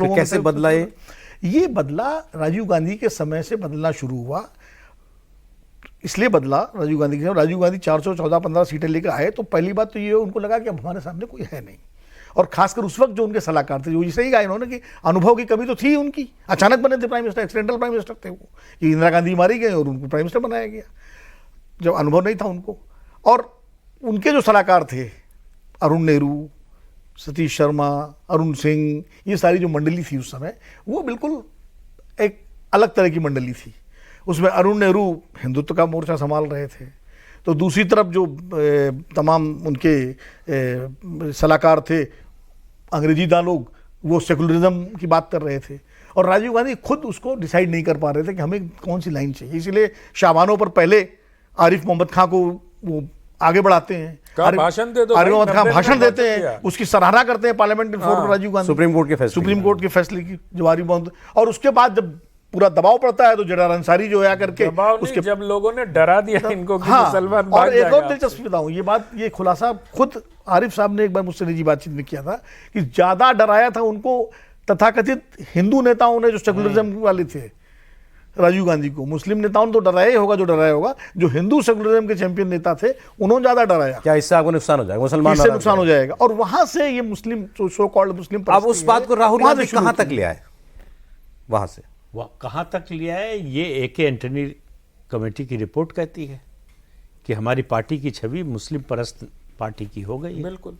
फिर कैसे बदला ये बदला राजीव गांधी के समय से बदलना शुरू हुआ। इसलिए बदला राजीव गांधी के, राजीव गांधी 414-15 सीटें लेकर आए तो पहली बात तो ये उनको लगा कि अब हमारे सामने कोई है नहीं, और खासकर उस वक्त जो उनके सलाहकार थे, जो जिसे ही कहा इन्होंने कि अनुभव की कमी तो थी उनकी, अचानक बने थे prime minister, accidental prime minister थे वो, कि इंदिरा गांधी मारी गई और उनको प्राइम मिनिस्टर बनाया गया, जब अनुभव नहीं था उनको। और उनके जो सलाहकार थे, अरुण नेहरू, सतीश शर्मा, अरुण सिंह, ये सारी जो मंडली थी उस समय, वो बिल्कुल एक अलग तरह की मंडली थी। उसमें अरुण नेहरू हिंदुत्व का मोर्चा संभाल रहे थे, तो दूसरी तरफ जो तमाम उनके सलाहकार थे अंग्रेजी दां लोग, वो सेकुलरिज्म की बात कर रहे थे, और राजीव गांधी खुद उसको डिसाइड नहीं कर पा रहे थे कि हमें कौन सी लाइन चाहिए। इसलिए शाबानों पर पहले आरिफ मोहम्मद खां को वो आगे बढ़ाते हैं, भाषण दे दो, आरिफ मोहम्मद खां भाषण देते हैं, उसकी सराहना करते हैं पार्लियामेंट में राजीव गांधी सुप्रीम कोर्ट के फैसले की जो आरिफ मोहम्मद, और उसके बाद जब पूरा दबाव पड़ता है तो जडार अंसारी जो है करके उसके जब लोगों ने डरा दिया इनको कि हाँ, मुसलमान और एक और दिलचस्प बताऊं, ये खुलासा खुद आरिफ साहब ने एक बार मुझसे निजी बातचीत में किया था कि ज्यादा डराया था उनको तथाकथित हिंदू नेताओं ने जो सेकुलरिज्म वाले थे राजीव गांधी को। मुस्लिम नेताओं ने तो डराया ही होगा, जो डराया होगा, जो हिंदू सेकुलरिज्म के चैंपियन नेता थे उन्होंने ज्यादा डराया। क्या इससे आपको नुकसान हो जाएगा, मुसलमान इससे नुकसान हो जाएगा, और वहां से ये मुस्लिम सो कॉल्ड मुस्लिम, अब उस बात को राहुल गांधी कहां तक ले आए, वहां से वह कहाँ तक लिया है, ये ए.के. एंटनी कमेटी की रिपोर्ट कहती है कि हमारी पार्टी की छवि मुस्लिम परस्त पार्टी की हो गई है। बिल्कुल,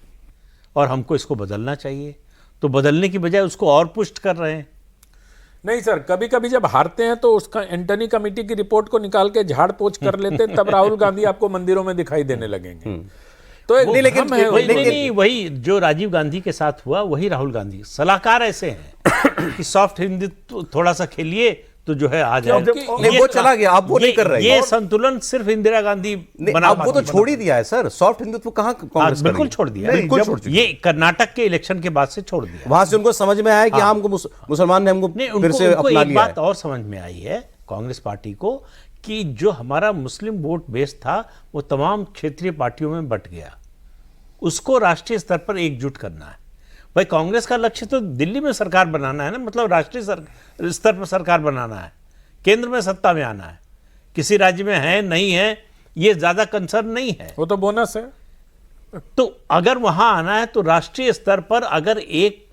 और हमको इसको बदलना चाहिए, तो बदलने की बजाय उसको और पुष्ट कर रहे हैं। नहीं सर, कभी कभी जब हारते हैं तो उसका एंटनी कमेटी की रिपोर्ट को निकाल के झाड़ पोछ कर लेते हैं, तब राहुल गांधी आपको मंदिरों में दिखाई देने लगेंगे। तो एक नहीं, लेकिन नहीं, वही जो राजीव गांधी के साथ हुआ वही राहुल गांधी। सलाहकार ऐसे हैं कि सॉफ्ट हिंदी थोड़ा सा खेलिए तो जो है आ जाए। नहीं, वो चला गया, आप वो नहीं कर रहे। ये संतुलन सिर्फ इंदिरा गांधी बना, वो तो छोड़ ही दिया है सर, सॉफ्ट हिंदुत्व कहां कांग्रेस बिल्कुल छोड़ दिया, बिल्कुल छोड़ चुकी। ये कर्नाटक के इलेक्शन के बाद से छोड़ दिया। वहां से उनको समझ में आया कि हमको मुसलमान ने हमको फिर से अपना एक लिया बात और समझ में आई है कांग्रेस पार्टी को कि जो हमारा मुस्लिम वोट बेस था वो तमाम क्षेत्रीय पार्टियों में बंट गया, उसको राष्ट्रीय स्तर पर एकजुट करना है। भाई कांग्रेस का लक्ष्य तो दिल्ली में सरकार बनाना है ना, मतलब राष्ट्रीय स्तर पर सरकार बनाना है, केंद्र में सत्ता में आना है। किसी राज्य में है नहीं है ये ज्यादा कंसर्न नहीं है, वो तो बोनस है। तो अगर वहां आना है तो राष्ट्रीय स्तर पर अगर एक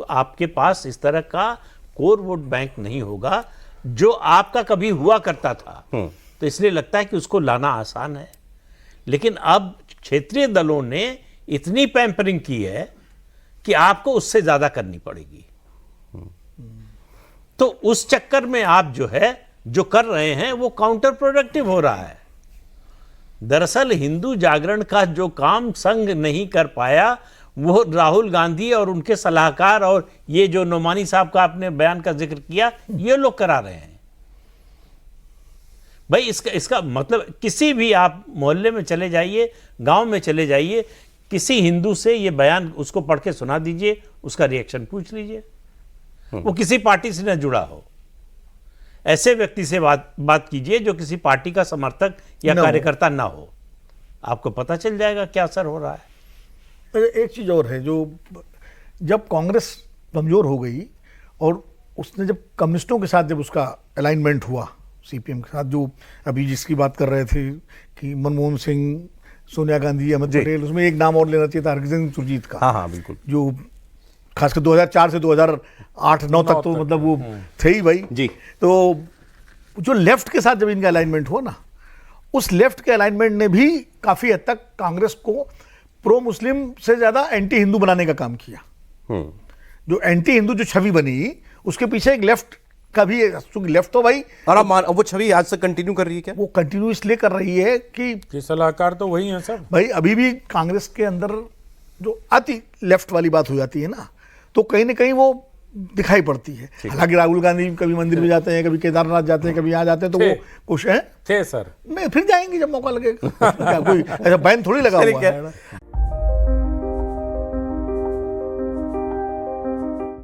आपके पास इस तरह का कोर वोट बैंक नहीं होगा जो आपका कभी हुआ करता था, तो इसलिए लगता है कि उसको लाना आसान है। लेकिन अब क्षेत्रीय दलों ने इतनी पैम्परिंग की है कि आपको उससे ज्यादा करनी पड़ेगी। तो उस चक्कर में आप जो कर रहे हैं वो काउंटर प्रोडक्टिव हो रहा है। दरअसल हिंदू जागरण का जो काम संघ नहीं कर पाया वो राहुल गांधी और उनके सलाहकार और ये जो नोमानी साहब का आपने बयान का जिक्र किया, ये लोग करा रहे हैं। भाई इसका मतलब किसी भी आप मोहल्ले में चले जाइए, गांव में चले जाइए, किसी हिंदू से ये बयान उसको पढ़ के सुना दीजिए, उसका रिएक्शन पूछ लीजिए, वो किसी पार्टी से न जुड़ा हो। ऐसे व्यक्ति से बात कीजिए जो किसी पार्टी का समर्थक या कार्यकर्ता ना हो, आपको पता चल जाएगा क्या असर हो रहा है। एक चीज और है, जो जब कांग्रेस कमजोर हो गई और उसने जब कम्युनिस्टों के साथ जब उसका अलाइनमेंट हुआ, सीपीएम के साथ, जो अभी जिसकी बात कर रहे थे कि मनमोहन सिंह, सोनिया गांधी, अहमद पटेल, उसमें एक नाम और लेना चाहिए था, हरकिशन सुरजीत का। हाँ बिल्कुल, जो खासकर 2004 से 2008-9 तक तो मतलब वो थे ही भाई जी। तो जो लेफ्ट के साथ जब इनका अलाइनमेंट हुआ ना, उस लेफ्ट के अलाइनमेंट ने भी काफी हद तक कांग्रेस को प्रो मुस्लिम से ज्यादा एंटी हिंदू बनाने का काम किया। जो एंटी हिंदू जो छवि बनी, उसके पीछे एक लेफ्ट का भी, क्योंकि लेफ्ट तो भाई, और अब वो छवि आज तक कंटिन्यू कर रही है क्या? वो कंटिन्यू इसलिए कर रही है कि सलाहकार तो वही है सर। भाई अभी भी कांग्रेस के अंदर जो अति लेफ्ट वाली बात हो जाती है ना, तो कहीं ना कहीं वो दिखाई पड़ती है। हालांकि राहुल गांधी कभी मंदिर में जाते हैं, कभी केदारनाथ जाते हैं, कभी यहाँ जाते हैं, तो वो खुश हैं थे सर, नहीं, फिर जाएंगे जब मौका लगेगा। क्या कोई ऐसा बैन थोड़ी लगा हुआ है।